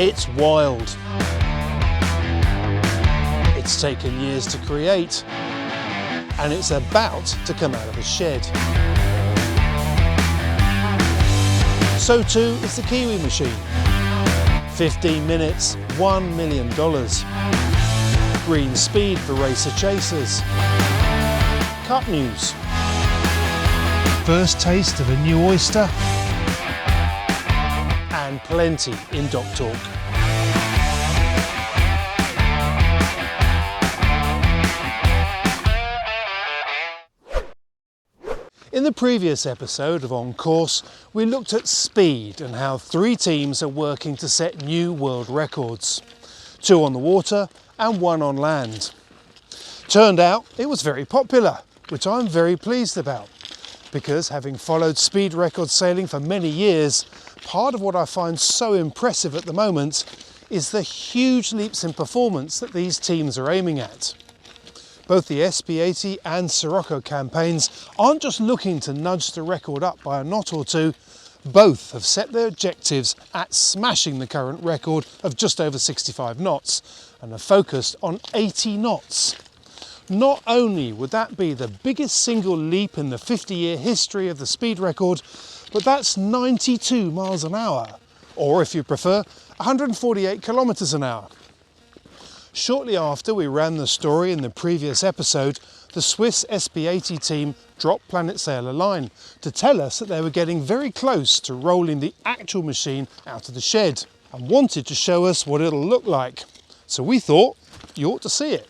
It's wild. It's taken years to create, and it's about to come out of the shed. So too is the Kiwi machine. 15 minutes, $1 million. Green speed for racer chasers. Cup news. First taste of a new Oyster. And plenty in Docktalk. In the previous episode of OnCourse, we looked at speed and how 3 teams are working to set new world records. 2 on the water and 1 on land. Turned out it was very popular, which I'm very pleased about, because having followed speed record sailing for many years, part of what I find so impressive at the moment is the huge leaps in performance that these teams are aiming at. Both the SP80 and Sirocco campaigns aren't just looking to nudge the record up by a knot or 2, both have set their objectives at smashing the current record of just over 65 knots and are focused on 80 knots. Not only would that be the biggest single leap in the 50-year history of the speed record, but that's 92 miles an hour, or if you prefer, 148 kilometers an hour. Shortly after we ran the story in the previous episode, the Swiss SP80 team dropped Planet Sailor line to tell us that they were getting very close to rolling the actual machine out of the shed and wanted to show us what it'll look like. So we thought you ought to see it.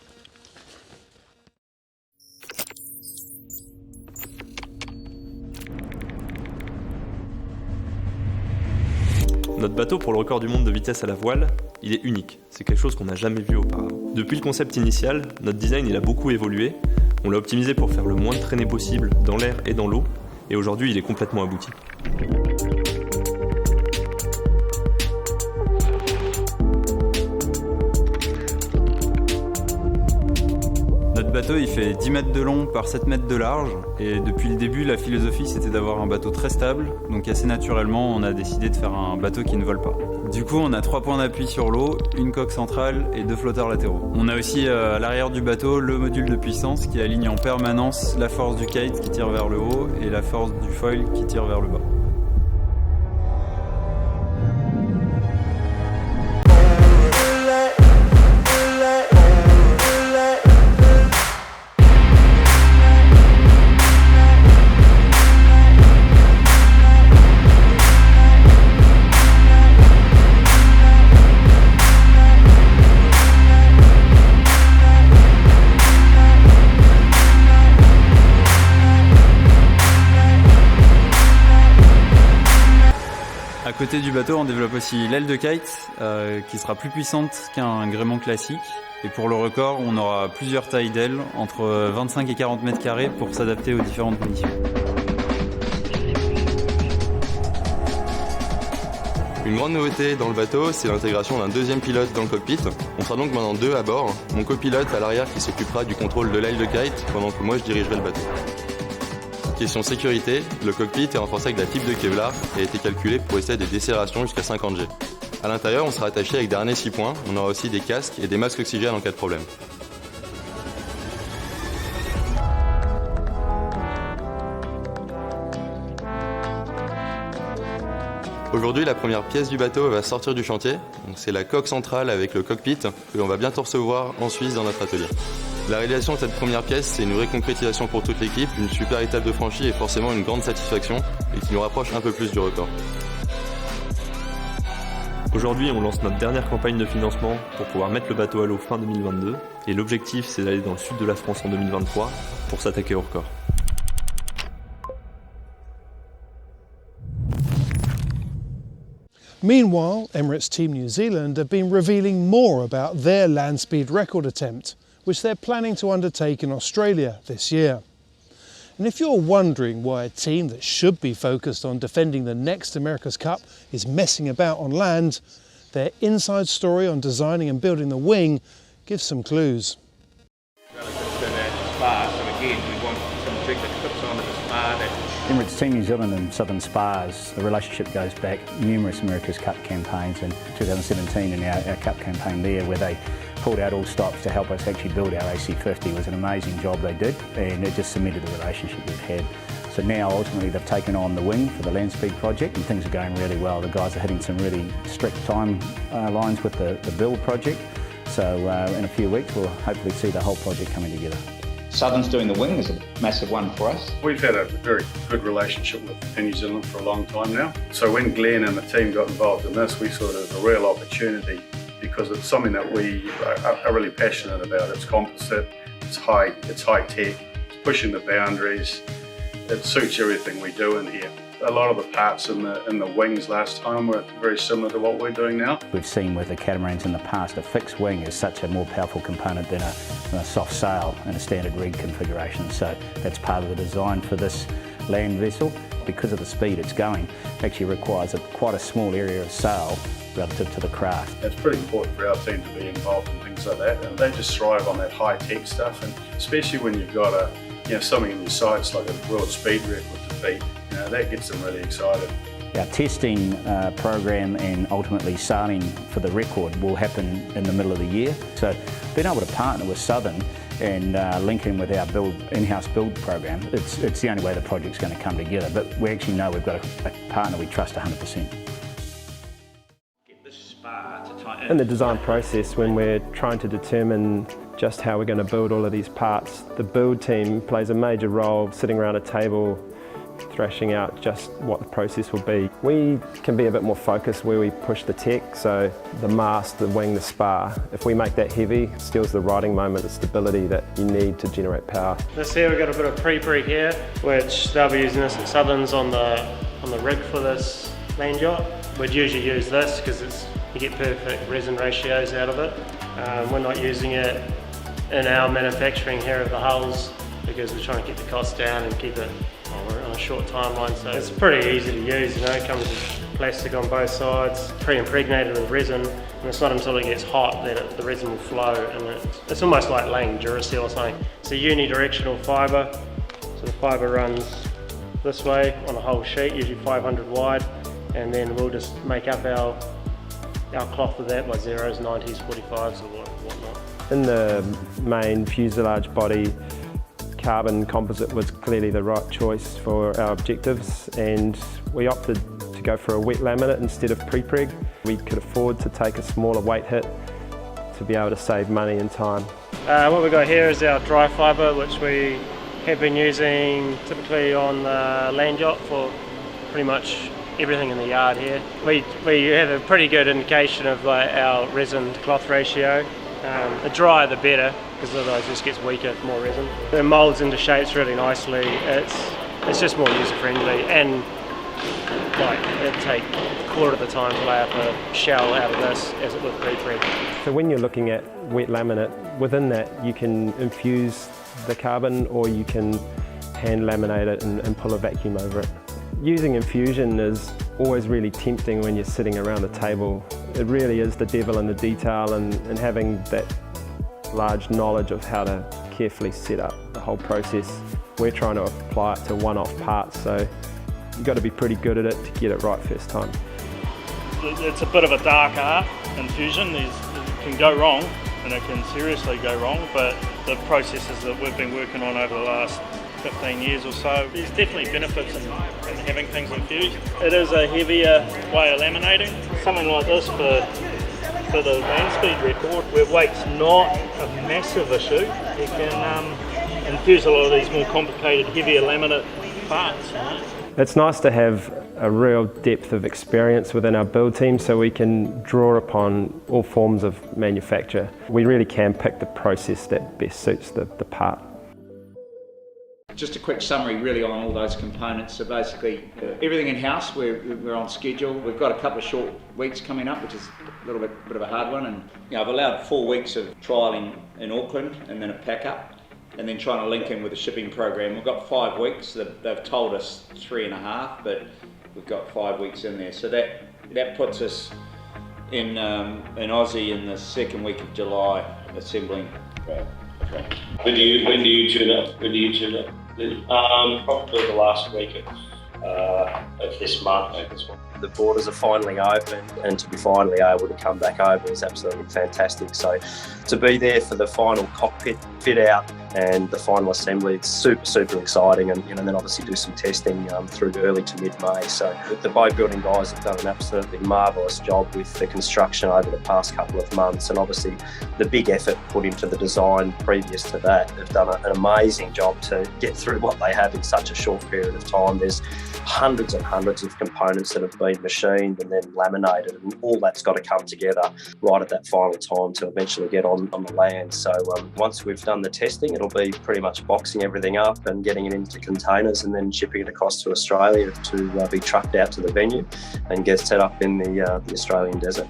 Notre bateau pour le record du monde de vitesse à la voile, il est unique. C'est quelque chose qu'on n'a jamais vu auparavant. Depuis le concept initial, notre design il a beaucoup évolué. On l'a optimisé pour faire le moins de traînées possible dans l'air et dans l'eau. Et aujourd'hui, il est complètement abouti. Notre bateau il fait 10 mètres de long par 7 mètres de large et depuis le début la philosophie c'était d'avoir un bateau très stable, donc assez naturellement on a décidé de faire un bateau qui ne vole pas. Du coup on a 3 points d'appui sur l'eau, une coque centrale et 2 flotteurs latéraux. On a aussi à l'arrière du bateau le module de puissance qui aligne en permanence la force du kite qui tire vers le haut et la force du foil qui tire vers le bas. À côté du bateau, on développe aussi l'aile de kite qui sera plus puissante qu'un gréement classique. Et pour le record, on aura plusieurs tailles d'ailes, entre 25 et 40 mètres carrés pour s'adapter aux différentes conditions. Une grande nouveauté dans le bateau, c'est l'intégration d'un 2e pilote dans le cockpit. On sera donc maintenant 2 à bord. Mon copilote à l'arrière qui s'occupera du contrôle de l'aile de kite pendant que moi je dirigerai le bateau. Question sécurité, le cockpit est renforcé avec de la fibre de Kevlar et a été calculé pour éviter des décélérations jusqu'à 50 G. À l'intérieur, on sera attaché avec des harnais 6 points, on aura aussi des casques et des masques oxygène en cas de problème. Aujourd'hui, la première pièce du bateau va sortir du chantier. C'est la coque centrale avec le cockpit que l'on va bientôt recevoir en Suisse dans notre atelier. La réalisation de cette première pièce, c'est une vraie concrétisation pour toute l'équipe, une super étape de franchie et forcément une grande satisfaction et qui nous rapproche un peu plus du record. Aujourd'hui, on lance notre dernière campagne de financement pour pouvoir mettre le bateau à l'eau fin 2022 et l'objectif c'est d'aller dans le sud de la France en 2023 pour s'attaquer au record. Meanwhile, Emirates Team New Zealand have been revealing more about their land speed record attempt, which they're planning to undertake in Australia this year. And if you're wondering why a team that should be focused on defending the next America's Cup is messing about on land, their inside story on designing and building the wing gives some clues. Relative to that spot, so again, we want some objective clips onto the spar that Emirates Team New Zealand and Southern Spars, the relationship goes back numerous America's Cup campaigns. In 2017 in our Cup campaign there, where they pulled out all stops to help us actually build our AC50, was an amazing job they did, and it just cemented the relationship we've had. So now ultimately they've taken on the wing for the land speed project, and things are going really well. The guys are hitting some really strict time lines with the build project. So in a few weeks we'll hopefully see the whole project coming together. Southern's doing the wing is a massive one for us. We've had a very good relationship with New Zealand for a long time now. So when Glenn and the team got involved in this, we saw it as a real opportunity because it's something that we are really passionate about. It's composite, it's high tech, it's pushing the boundaries. It suits everything we do in here. A lot of the parts in the wings last time were very similar to what we're doing now. We've seen with the catamarans in the past, a fixed wing is such a more powerful component than a soft sail in a standard rig configuration. So that's part of the design for this land vessel. Because of the speed it's going, actually requires quite a small area of sail relative to the craft. It's pretty important for our team to be involved in things like that, and they just thrive on that high-tech stuff, and especially when you've got something in your sights like a world speed record to beat. That gets them really excited. Our testing program and ultimately sailing for the record will happen in the middle of the year. So being able to partner with Southern and link in with our in-house build program, it's the only way the project's going to come together. But we actually know we've got a partner we trust 100%. In the design process, when we're trying to determine just how we're going to build all of these parts, the build team plays a major role, sitting around a table thrashing out just what the process will be. We can be a bit more focused where we push the tech, so the mast, the wing, the spar. If we make that heavy, it steals the riding moment, the stability that you need to generate power. This here, we've got a bit of pre-preg here, which they'll be using this at Southern's on the rig for this land yacht. We'd usually use this because you get perfect resin ratios out of it. We're not using it in our manufacturing here of the hulls because we're trying to keep the costs down and keep it we're on a short timeline, so it's pretty easy to use. It comes with plastic on both sides, pre-impregnated with resin, and it's not until it gets hot that the resin will flow, and it's almost like laying Duracell or something. It's a unidirectional fibre, so the fibre runs this way on a whole sheet, usually 500 wide, and then we'll just make up our cloth with that by 0s, 90s, 45s or whatnot. In the main fuselage body, carbon composite was clearly the right choice for our objectives, and we opted to go for a wet laminate instead of pre-preg. We could afford to take a smaller weight hit to be able to save money and time. What we've got here is our dry fibre, which we have been using typically on the land yacht for pretty much everything in the yard here. We have a pretty good indication of our resin to cloth ratio. The drier the better, because otherwise it just gets weaker, more resin. It moulds into shapes really nicely. It's just more user friendly, and it'd take a quarter of the time to lay up a shell out of this as it would pre-preg. So when you're looking at wet laminate, within that you can infuse the carbon or you can hand laminate it and pull a vacuum over it. Using infusion is always really tempting when you're sitting around the table. It really is the devil in the detail, and having that large knowledge of how to carefully set up the whole process. We're trying to apply it to one-off parts, so you've got to be pretty good at it to get it right first time. It's a bit of a dark art, infusion. It can go wrong, and it can seriously go wrong, but the processes that we've been working on over the last 15 years or so, there's definitely benefits in having things infused. It is a heavier way of laminating. Something like this for the land speed record, where weight's not a massive issue, you can infuse a lot of these more complicated, heavier laminate parts. It's nice to have a real depth of experience within our build team, so we can draw upon all forms of manufacture. We really can pick the process that best suits the part. Just a quick summary really on all those components. So basically everything in-house, we're on schedule. We've got a couple of short weeks coming up, which is a little bit of a hard one, and I've allowed 4 weeks of trialling in Auckland and then a pack up, and then trying to link in with the shipping program. We've got 5 weeks. They've told us 3.5, but we've got 5 weeks in there. So that puts us in Aussie in the second week of July assembling. Right. Okay. When do you tune up? Probably the last week of this month. The borders are finally open, and to be finally able to come back over is absolutely fantastic. So to be there for the final cockpit fit out and the final assembly, it's super exciting, and then obviously do some testing through early to mid-May. So the boat building guys have done an absolutely marvellous job with the construction over the past couple of months, and obviously the big effort put into the design previous to that. They've done an amazing job to get through what they have in such a short period of time. There's hundreds and hundreds of components that have been machined and then laminated, and all that's got to come together right at that final time to eventually get on the land. So once we've done the testing, it'll be pretty much boxing everything up and getting it into containers and then shipping it across to Australia to be trucked out to the venue and get set up in the Australian desert.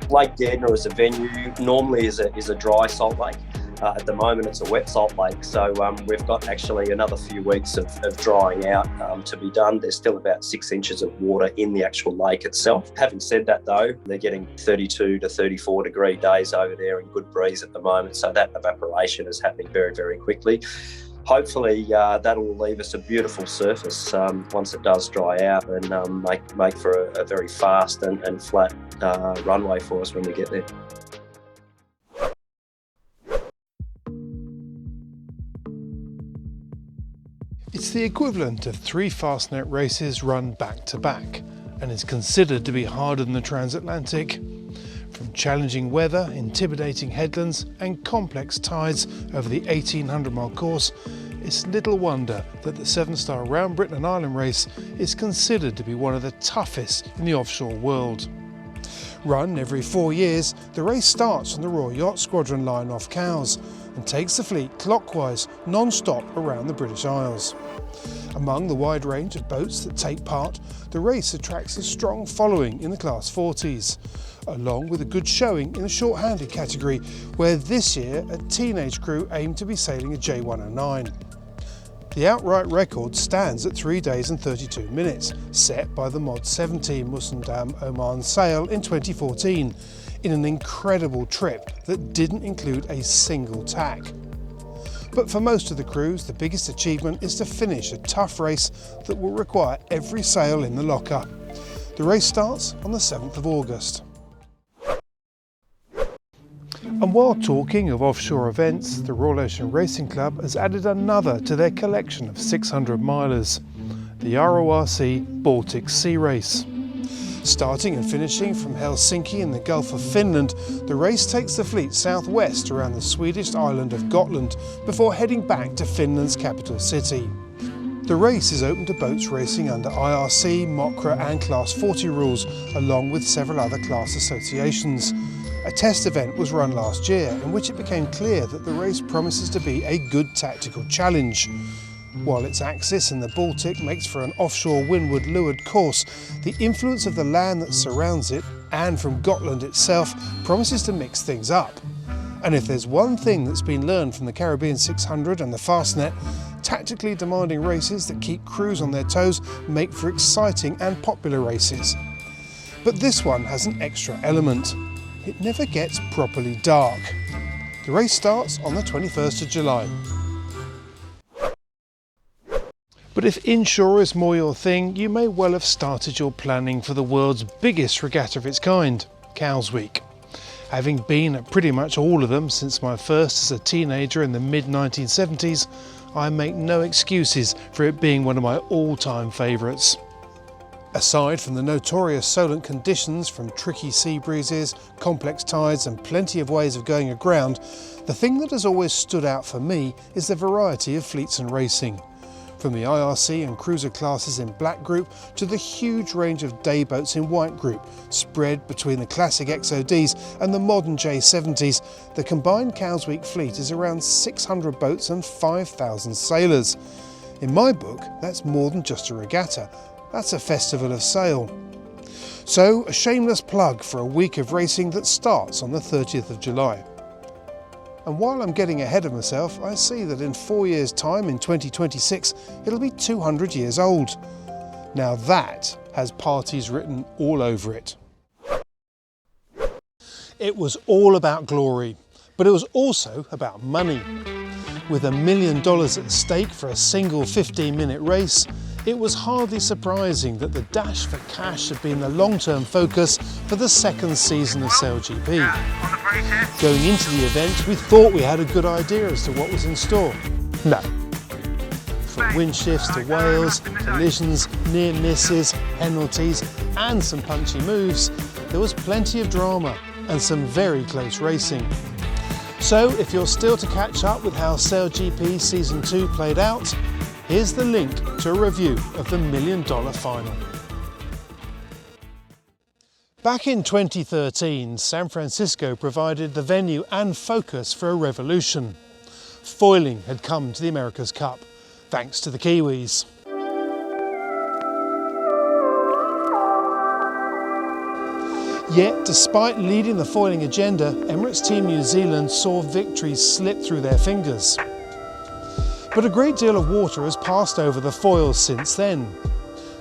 Lake Gardner as a venue normally is a dry salt lake. At the moment it's a wet salt lake, so we've got actually another few weeks of drying out to be done. There's still about 6 inches of water in the actual lake itself. Having said that though, they're getting 32 to 34 degree days over there and good breeze at the moment, so that evaporation is happening very quickly. Hopefully that will leave us a beautiful surface once it does dry out, and make for a very fast and flat runway for us when we get there. It's the equivalent of 3 fastnet races run back to back, and is considered to be harder than the transatlantic. From challenging weather, intimidating headlands and complex tides over the 1800-mile course, it's little wonder that the 7-star Round Britain and Ireland race is considered to be one of the toughest in the offshore world. Run every 4 years, the race starts on the Royal Yacht Squadron line off Cowes and takes the fleet clockwise, non-stop around the British Isles. Among the wide range of boats that take part, the race attracts a strong following in the Class 40s, along with a good showing in the short-handed category, where this year a teenage crew aim to be sailing a J109. The outright record stands at 3 days and 32 minutes, set by the Mod 17 Musandam Oman Sail in 2014, in an incredible trip that didn't include a single tack. But for most of the crews, the biggest achievement is to finish a tough race that will require every sail in the locker. The race starts on the 7th of August. And while talking of offshore events, the Royal Ocean Racing Club has added another to their collection of 600 milers, the RORC Baltic Sea Race. Starting and finishing from Helsinki in the Gulf of Finland, the race takes the fleet southwest around the Swedish island of Gotland before heading back to Finland's capital city. The race is open to boats racing under IRC, MOCRA and Class 40 rules, along with several other class associations. A test event was run last year in which it became clear that the race promises to be a good tactical challenge. While its axis in the Baltic makes for an offshore windward leeward course, the influence of the land that surrounds it, and from Gotland itself, promises to mix things up. And if there's one thing that's been learned from the Caribbean 600 and the Fastnet, tactically demanding races that keep crews on their toes make for exciting and popular races. But this one has an extra element. It never gets properly dark. The race starts on the 21st of July. But if inshore is more your thing, you may well have started your planning for the world's biggest regatta of its kind, Cowes Week. Having been at pretty much all of them since my first as a teenager in the mid-1970s, I make no excuses for it being one of my all-time favourites. Aside from the notorious Solent conditions from tricky sea breezes, complex tides and plenty of ways of going aground, the thing that has always stood out for me is the variety of fleets and racing. From the IRC and cruiser classes in Black Group to the huge range of day boats in White Group, spread between the classic XODs and the modern J70s, the combined Cowes Week fleet is around 600 boats and 5,000 sailors. In my book, that's more than just a regatta, that's a festival of sail. So, a shameless plug for a week of racing that starts on the 30th of July. And while I'm getting ahead of myself, I see that in 4 years' time, in 2026, it'll be 200 years old. Now that has parties written all over it. It was all about glory, but it was also about money. With $1 million at stake for a single 15-minute race, it was hardly surprising that the dash for cash had been the long-term focus for the second season of SailGP. Going into the event, we thought we had a good idea as to what was in store. No. From wind shifts to whales, collisions, near misses, penalties and some punchy moves, there was plenty of drama and some very close racing. So if you're still to catch up with how SailGP Season 2 played out, here's the link to a review of the $1 million final. Back in 2013, SanFrancisco provided the venue and focus for a revolution. Foiling had come to the America's Cup, thanks to the Kiwis. Yet, despite leading the foiling agenda, Emirates Team New Zealand saw victories slip through their fingers. But a great deal of water has passed over the foils since then.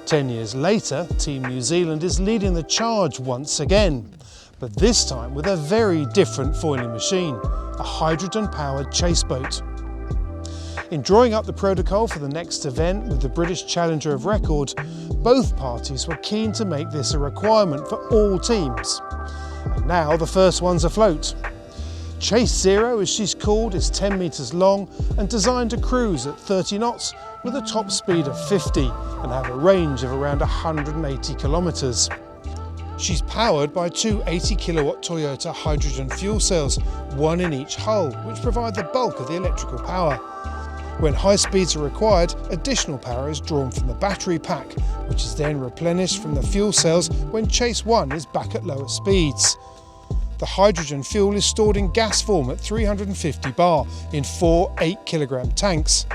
10 years later, Team New Zealand is leading the charge once again, but this time with a very different foiling machine, a hydrogen-powered chase boat. In drawing up the protocol for the next event with the British Challenger of Record, both parties were keen to make this a requirement for all teams. And now the first one's afloat. Chase Zero, as she's called, is 10 metres long and designed to cruise at 30 knots with a top speed of 50 and have a range of around 180 kilometres. She's powered by two 80 kilowatt Toyota hydrogen fuel cells, one in each hull, which provide the bulk of the electrical power. When high speeds are required, additional power is drawn from the battery pack, which is then replenished from the fuel cells when Chase 1 is back at lower speeds. The hydrogen fuel is stored in gas form at 350 bar in 4 8-kilogram tanks.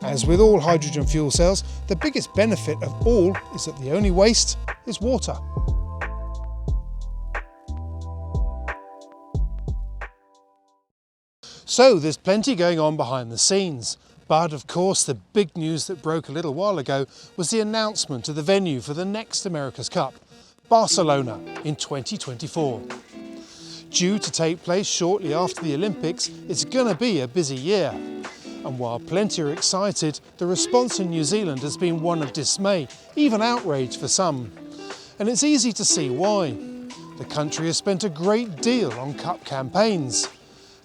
As with all hydrogen fuel cells, the biggest benefit of all is that the only waste is water. So there's plenty going on behind the scenes. But of course the big news that broke a little while ago was the announcement of the venue for the next America's Cup, Barcelona in 2024. Due to take place shortly after the Olympics, it's going to be a busy year. And while plenty are excited, the response in New Zealand has been one of dismay, even outrage for some. And it's easy to see why. The country has spent a great deal on cup campaigns.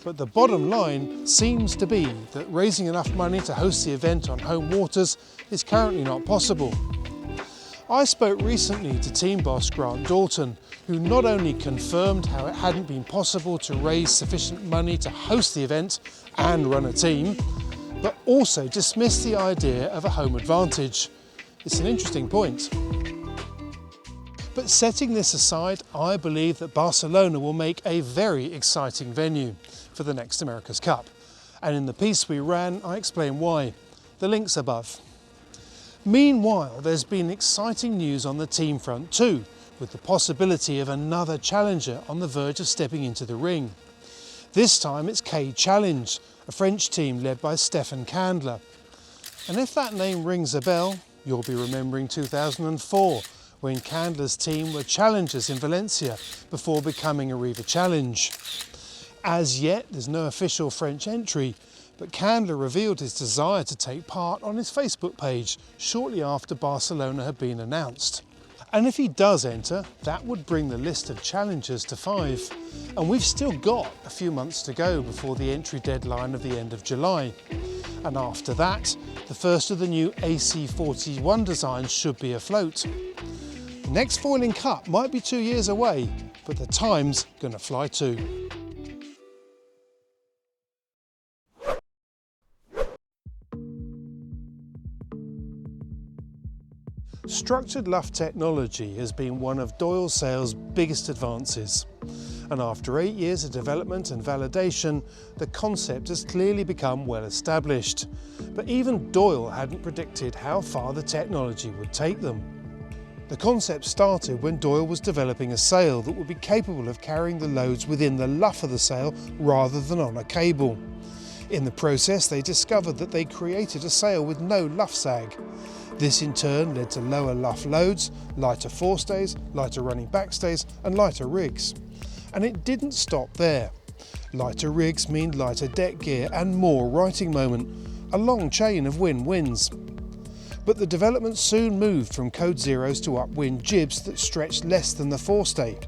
But the bottom line seems to be that raising enough money to host the event on home waters is currently not possible. I spoke recently to team boss Grant Dalton, who not only confirmed how it hadn't been possible to raise sufficient money to host the event and run a team, but also dismissed the idea of a home advantage. It's an interesting point. But setting this aside, I believe that Barcelona will make a very exciting venue for the next America's Cup. And in the piece we ran, I explain why. The link's above. Meanwhile, there's been exciting news on the team front too, with the possibility of another challenger on the verge of stepping into the ring. This time it's K Challenge, a French team led by Stefan Candler. And if that name rings a bell, you'll be remembering 2004, when Candler's team were challengers in Valencia before becoming Arriva Challenge. As yet, there's no official French entry, but Candler revealed his desire to take part on his Facebook page shortly after Barcelona had been announced. And if he does enter, that would bring the list of challengers to 5. And we've still got a few months to go before the entry deadline of the end of July. And after that, the first of the new AC41 designs should be afloat. The next Foiling Cup might be 2 years away, but the time's gonna fly too. Structured luff technology has been one of Doyle Sail's biggest advances. And after 8 years of development and validation, the concept has clearly become well established. But even Doyle hadn't predicted how far the technology would take them. The concept started when Doyle was developing a sail that would be capable of carrying the loads within the luff of the sail rather than on a cable. In the process, they discovered that they created a sail with no luff sag. This in turn led to lower luff loads, lighter forestays, lighter running backstays and lighter rigs. And it didn't stop there. Lighter rigs mean lighter deck gear and more righting moment, a long chain of win-wins. But the development soon moved from code zeros to upwind jibs that stretched less than the forestay.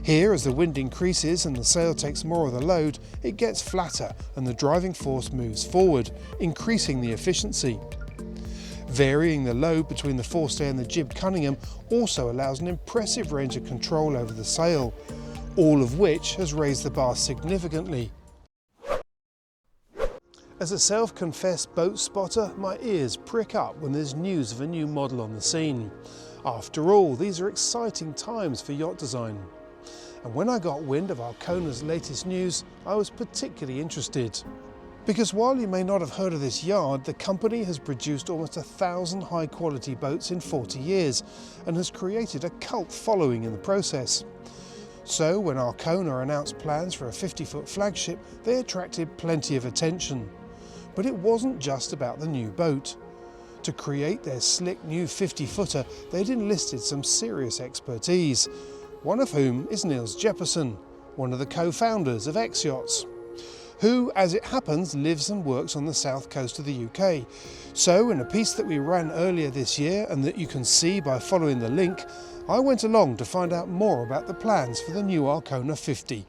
Here, as the wind increases and the sail takes more of the load, it gets flatter and the driving force moves forward, increasing the efficiency. Varying the load between the forestay and the jib cunningham also allows an impressive range of control over the sail, all of which has raised the bar significantly. As a self-confessed boat spotter, my ears prick up when there's news of a new model on the scene. After all, these are exciting times for yacht design. And when I got wind of Arcona's latest news, I was particularly interested. Because while you may not have heard of this yard, the company has produced almost 1,000 high-quality boats in 40 years and has created a cult following in the process. So when Arcona announced plans for a 50-foot flagship, they attracted plenty of attention. But it wasn't just about the new boat. To create their slick new 50-footer, they'd enlisted some serious expertise, one of whom is Niels Jepperson, one of the co-founders of X-Yachts, who, as it happens, lives and works on the south coast of the UK. So in a piece that we ran earlier this year and that you can see by following the link, I went along to find out more about the plans for the new Arcona 50.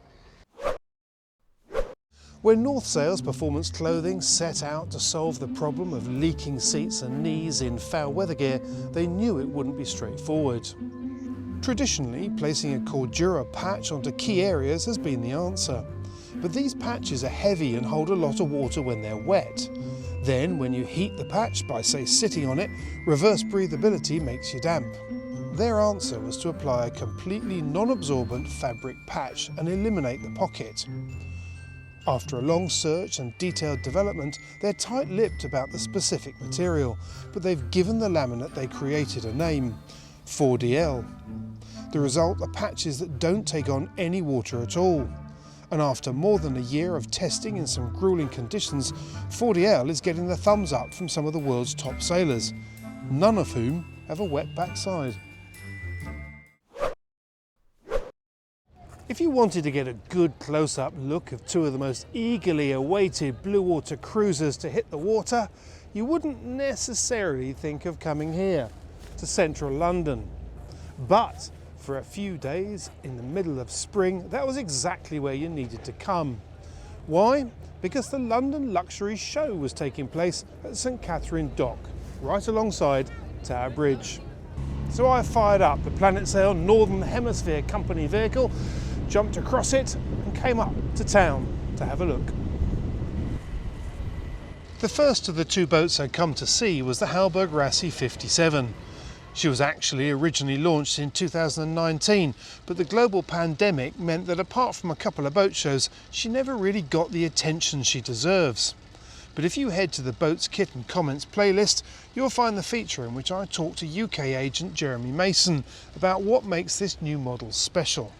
When North Sail's performance clothing set out to solve the problem of leaking seats and knees in foul weather gear, they knew it wouldn't be straightforward. Traditionally, placing a Cordura patch onto key areas has been the answer. But these patches are heavy and hold a lot of water when they're wet. Then, when you heat the patch by, say, sitting on it, reverse breathability makes you damp. Their answer was to apply a completely non-absorbent fabric patch and eliminate the pocket. After a long search and detailed development, they're tight-lipped about the specific material, but they've given the laminate they created a name, 4DL. The result are patches that don't take on any water at all. And after more than a year of testing in some grueling conditions, 4DL is getting the thumbs up from some of the world's top sailors, none of whom have a wet backside. If you wanted to get a good close-up look of two of the most eagerly awaited blue water cruisers to hit the water, you wouldn't necessarily think of coming here, to central London. But for a few days in the middle of spring, that was exactly where you needed to come. Why? Because the London Luxury Show was taking place at St Catherine Dock, right alongside Tower Bridge. So I fired up the Planet Sail Northern Hemisphere company vehicle, jumped across it and came up to town to have a look. The first of the two boats I'd come to see was the Halberg Rassie 57. She was actually originally launched in 2019, but the global pandemic meant that apart from a couple of boat shows, she never really got the attention she deserves. But if you head to the Boats Kit and Comments playlist, you'll find the feature in which I talked to UK agent Jeremy Mason about what makes this new model special.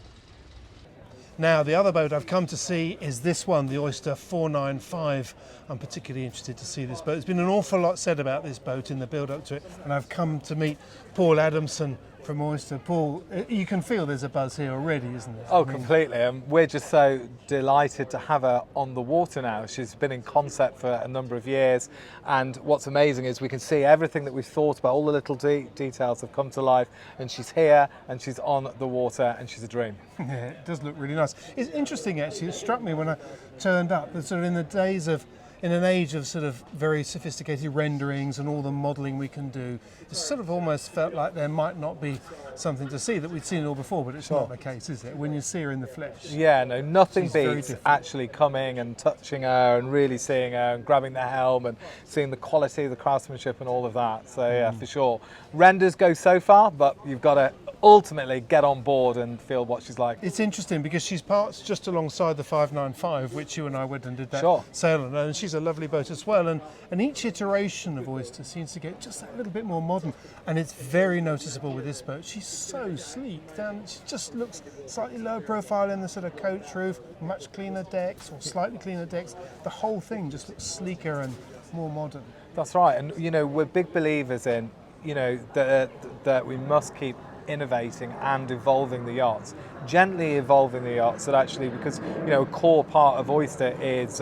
Now, the other boat I've come to see is this one, the Oyster 495. I'm particularly interested to see this boat. There's been an awful lot said about this boat in the build-up to it, and I've come to meet Paul Adamson from Oyster. Paul, you can feel there's a buzz here already, isn't there? Oh, completely. We're just so delighted to have her on the water now. She's been in concept for a number of years, and what's amazing is we can see everything that we've thought about, all the little details have come to life, and she's here, and she's on the water, and she's a dream. Yeah, it does look really nice. It's interesting, actually. It struck me when I turned up that sort of in the days of, in an age of sort of very sophisticated renderings and all the modelling we can do, it sort of almost felt like there might not be something to see that we'd seen it all before, but it's not the case, is it? When you see her in the flesh. Yeah, no, nothing beats actually coming and touching her and really seeing her and grabbing the helm and seeing the quality of the craftsmanship and all of that. So yeah, for sure. Renders go so far, but you've got to ultimately get on board and feel what she's like. It's interesting because she's parked just alongside the 595, which you and I went and did that sail on, and she's a lovely boat as well. And each iteration of Oyster seems to get just that little bit more modern, and it's very noticeable with this boat. She's so sleek. She just looks slightly lower profile in the sort of coach roof, much cleaner decks or slightly cleaner decks. The whole thing just looks sleeker and more modern. That's right, and you know, we're big believers in, you know, that we must keep innovating and evolving the yachts, gently evolving the yachts. That actually, because a core part of Oyster is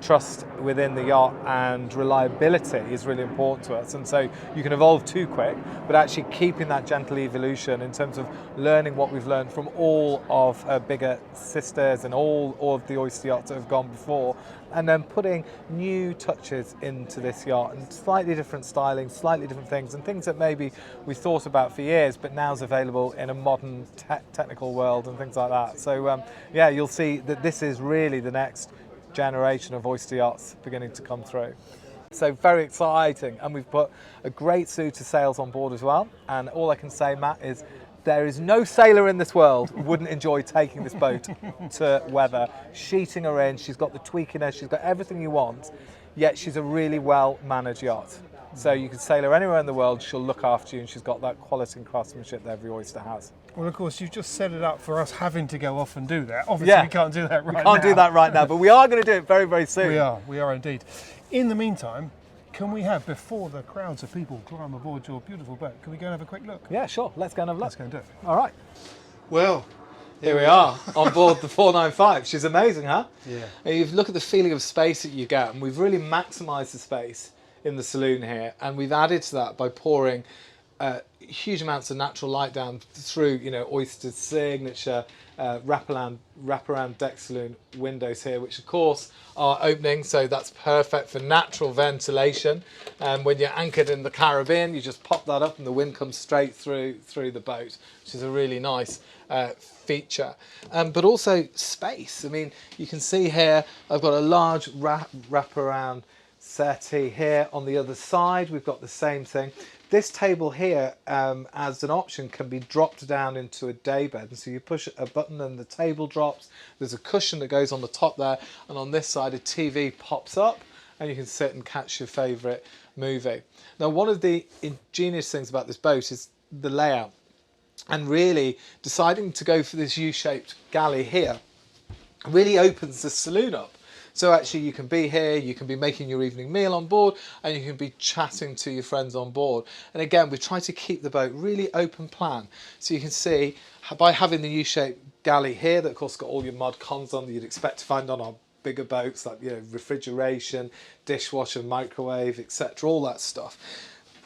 trust within the yacht, and reliability is really important to us. And so you can evolve too quick, but actually keeping that gentle evolution in terms of learning what we've learned from all of our bigger sisters and all of the Oyster yachts that have gone before, and then putting new touches into this yacht and slightly different styling, slightly different things, and things that maybe we thought about for years, but now is available in a modern technical world and things like that. So yeah, you'll see that this is really the next generation of Oyster yachts beginning to come through. So very exciting, and we've put a great suite of sails on board as well. And all I can say, Matt, is there is no sailor in this world who wouldn't enjoy taking this boat to weather, sheeting her in. She's got the tweak in her, she's got everything you want, yet she's a really well managed yacht. So you can sail her anywhere in the world, she'll look after you, and she's got that quality and craftsmanship that every Oyster has. Well, of course, you've just set it up for us having to go off and do that. Obviously, we can't do that right now. We can't do that right now, but we are going to do it very, very soon. We are indeed. In the meantime, can we have, before the crowds of people climb aboard your beautiful boat, can we go and have a quick look? Yeah, sure. Let's go and have a look. Let's go and do it. All right. Well, here we are on board the 495. She's amazing, huh? Yeah. And you look at the feeling of space that you get, and we've really maximised the space in the saloon here, and we've added to that by pouring huge amounts of natural light down through, Oyster's signature wraparound deck saloon windows here, which of course are opening, so that's perfect for natural ventilation. And when you're anchored in the Caribbean, you just pop that up and the wind comes straight through the boat, which is a really nice feature. But also space. I mean, you can see here I've got a large wraparound settee here. On the other side we've got the same thing. This table here, as an option, can be dropped down into a daybed, and so you push a button and the table drops. There's a cushion that goes on the top there, and on this side a TV pops up and you can sit and catch your favourite movie. Now, one of the ingenious things about this boat is the layout, and really deciding to go for this U-shaped galley here really opens the saloon up. So actually you can be here, you can be making your evening meal on board, and you can be chatting to your friends on board. And again, we've tried to keep the boat really open plan. So you can see by having the U-shaped galley here, that of course got all your mod cons on that you'd expect to find on our bigger boats, like refrigeration, dishwasher, microwave, etc., all that stuff.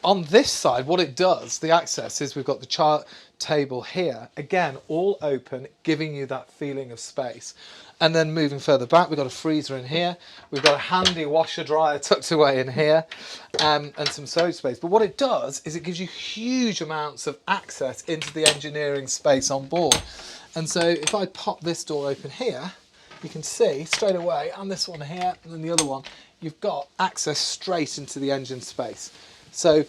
On this side, what it does, the access, is we've got the chart table here, again, all open, giving you that feeling of space. And then moving further back, we've got a freezer in here. We've got a handy washer dryer tucked away in here, and some storage space. But what it does is it gives you huge amounts of access into the engineering space on board. And so if I pop this door open here, you can see straight away, and this one here, and then the other one, you've got access straight into the engine space. So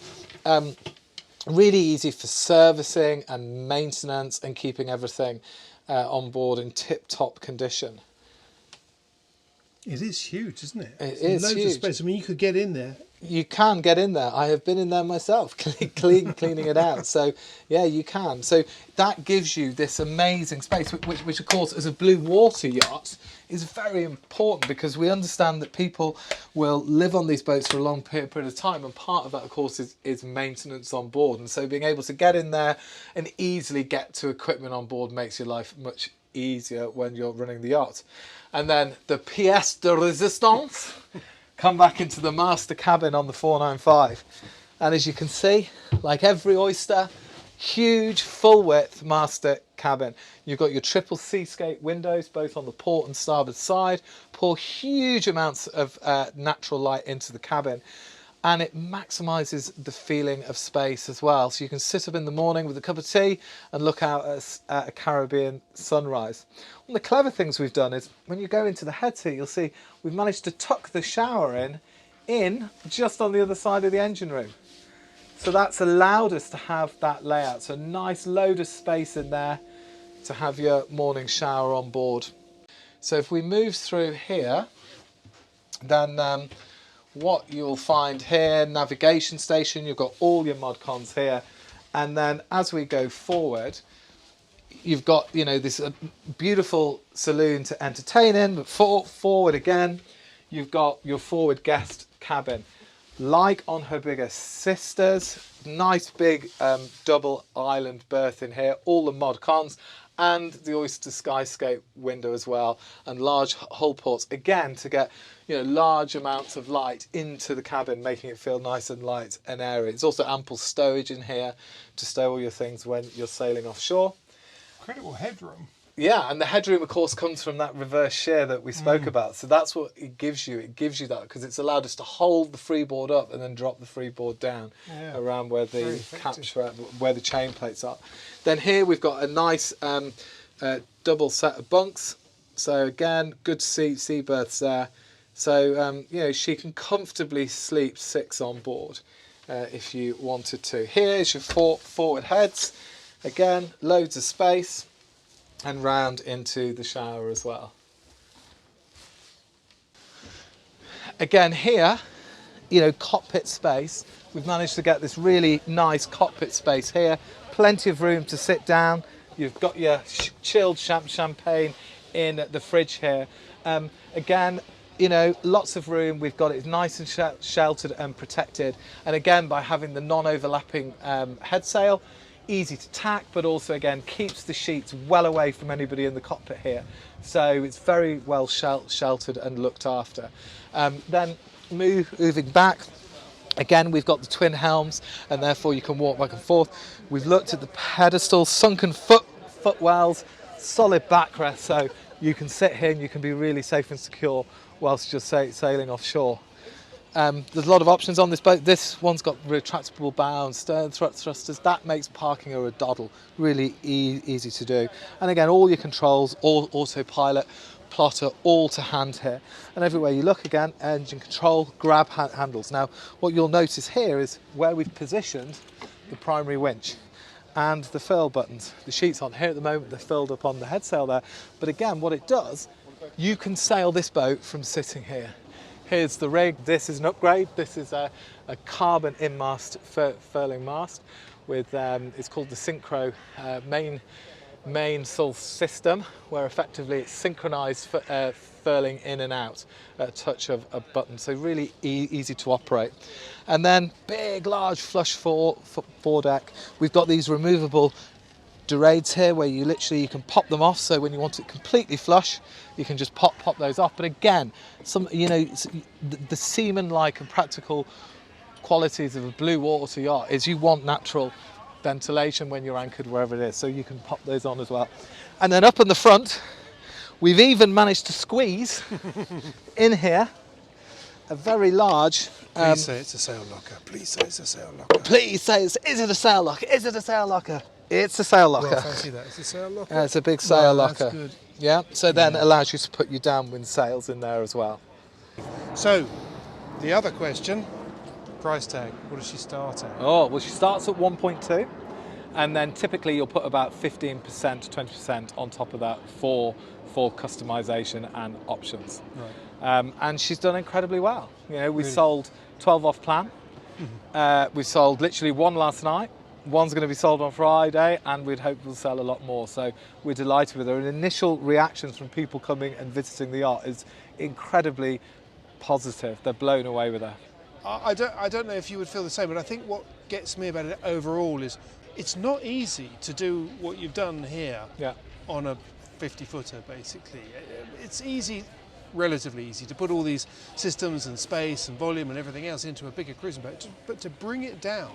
really easy for servicing and maintenance and keeping everything on board in tip-top condition. It is huge, isn't it? It is loads huge. of space. I mean, you could get in there. You can get in there. I have been in there myself, cleaning it out. So yeah, you can. So that gives you this amazing space, which of course, as a blue water yacht, is very important, because we understand that people will live on these boats for a long period of time, and part of that, of course, is maintenance on board. And so being able to get in there and easily get to equipment on board makes your life much easier when you're running the yacht. And then the pièce de résistance, come back into the master cabin on the 495. And as you can see, like every Oyster, huge full width master cabin. You've got your triple seascape windows, both on the port and starboard side, pour huge amounts of natural light into the cabin. And it maximises the feeling of space as well. So you can sit up in the morning with a cup of tea and look out at a Caribbean sunrise. One of the clever things we've done is, when you go into the head seat, you'll see we've managed to tuck the shower in just on the other side of the engine room. So that's allowed us to have that layout. So a nice load of space in there to have your morning shower on board. So if we move through here, then what you'll find here, navigation station, you've got all your mod cons here. And then as we go forward, you've got, this beautiful saloon to entertain in, but forward again, you've got your forward guest cabin. Like on her bigger sisters, nice big double island berth in here, all the mod cons, and the Oyster Skyscape window as well, and large hull ports, again to get large amounts of light into the cabin, making it feel nice and light and airy. It's also ample stowage in here to stow all your things when you're sailing offshore. Incredible headroom. Yeah, and the headroom, of course, comes from that reverse shear that we spoke about. So that's what it gives you. It gives you that because it's allowed us to hold the freeboard up and then drop the freeboard down around where the capture, where the chain plates are. Then here we've got a nice double set of bunks. So again, good sea berths there. So she can comfortably sleep 6 on board if you wanted to. Here's your forward heads. Again, loads of space. And round into the shower as well. Again here, cockpit space. We've managed to get this really nice cockpit space here. Plenty of room to sit down. You've got your chilled champagne in the fridge here. Again, lots of room. We've got it nice and sheltered and protected. And again, by having the non-overlapping head sail, easy to tack, but also again keeps the sheets well away from anybody in the cockpit here, so it's very well sheltered and looked after. Then moving back, again we've got the twin helms, and therefore you can walk back and forth. We've looked at the pedestal, sunken footwells, solid backrest, so you can sit here and you can be really safe and secure whilst you're sailing offshore. There's a lot of options on this boat. This one's got retractable bow and stern thrusters. That makes parking a doddle really easy to do. And again, all your controls, all autopilot, plotter, all to hand here. And everywhere you look, again, engine control, grab handles. Now, what you'll notice here is where we've positioned the primary winch and the furl buttons. The sheets on here at the moment, they're filled up on the head sail there. But again, what it does, you can sail this boat from sitting here. Here's the rig. This is an upgrade. This is a carbon in-mast furling mast with, it's called the Synchro main sail system, where effectively it's synchronized furling in and out at a touch of a button. So really easy to operate. And then big, large flush foredeck. We've got these removable dorades here where you can pop them off, so when you want it completely flush you can just pop those off. But again, the seaman-like and practical qualities of a blue water yacht is you want natural ventilation when you're anchored wherever it is, so you can pop those on as well. And then up in the front we've even managed to squeeze in here a very large please say it's a sail locker. Please say it's a sail locker. Please say is it a sail locker? Is it a sail locker? It's a sail locker. Well, fancy that. It's a sail locker. Yeah, it's a big sail locker. That's good. Yeah, so then it allows you to put your downwind sails in there as well. So, the other question, price tag, what does she start at? Oh, well, she starts at 1.2, and then typically you'll put about 15% to 20% on top of that for customization and options. Right. And she's done incredibly well. We sold 12 off plan. We sold literally 1 last night. One's going to be sold on Friday, and we'd hope we'll sell a lot more. So we're delighted with her. And initial reactions from people coming and visiting the yacht is incredibly positive. They're blown away with her. I don't know if you would feel the same, but I think what gets me about it overall is it's not easy to do what you've done here on a 50-footer, basically. It's easy, relatively easy, to put all these systems and space and volume and everything else into a bigger cruising boat, but to bring it down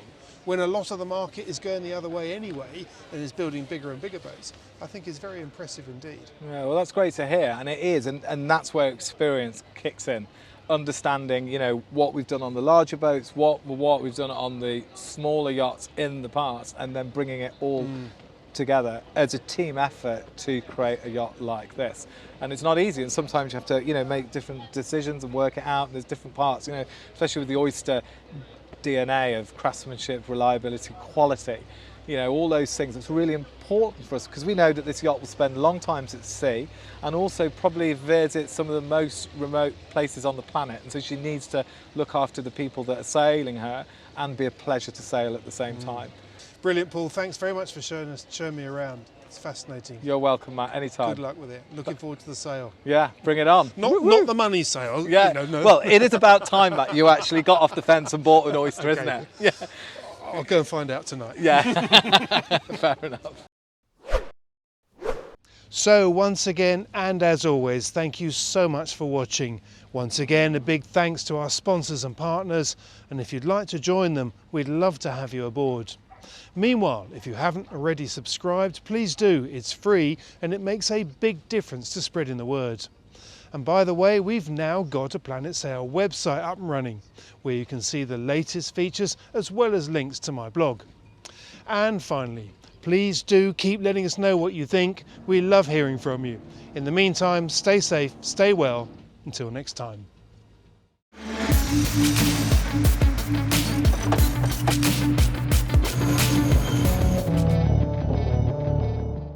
when a lot of the market is going the other way anyway and is building bigger and bigger boats, I think is very impressive indeed. Yeah, well, that's great to hear, and it is, and that's where experience kicks in. Understanding, what we've done on the larger boats, what we've done on the smaller yachts in the past, and then bringing it all together as a team effort to create a yacht like this. And it's not easy, and sometimes you have to, make different decisions and work it out, and there's different parts, especially with the Oyster DNA of craftsmanship, reliability, quality, all those things. It's really important for us because we know that this yacht will spend long times at sea and also probably visit some of the most remote places on the planet, and so she needs to look after the people that are sailing her and be a pleasure to sail at the same time. Brilliant, Paul. Thanks very much for showing me around. It's fascinating. You're welcome, Matt. Anytime. Good luck with it. Looking forward to the sail. Yeah, bring it on. Not the money sale. Yeah. You know, no. Well, it is about time, Matt. You actually got off the fence and bought an oyster, isn't it? Yeah. I'll go and find out tonight. Yeah. Fair enough. So once again, and as always, thank you so much for watching. Once again, a big thanks to our sponsors and partners, and if you'd like to join them, we'd love to have you aboard. Meanwhile, if you haven't already subscribed, please do. It's free and it makes a big difference to spreading the word. And by the way, we've now got a Planet Sail website up and running, where you can see the latest features as well as links to my blog. And finally, please do keep letting us know what you think. We love hearing from you. In the meantime, stay safe, stay well. Until next time.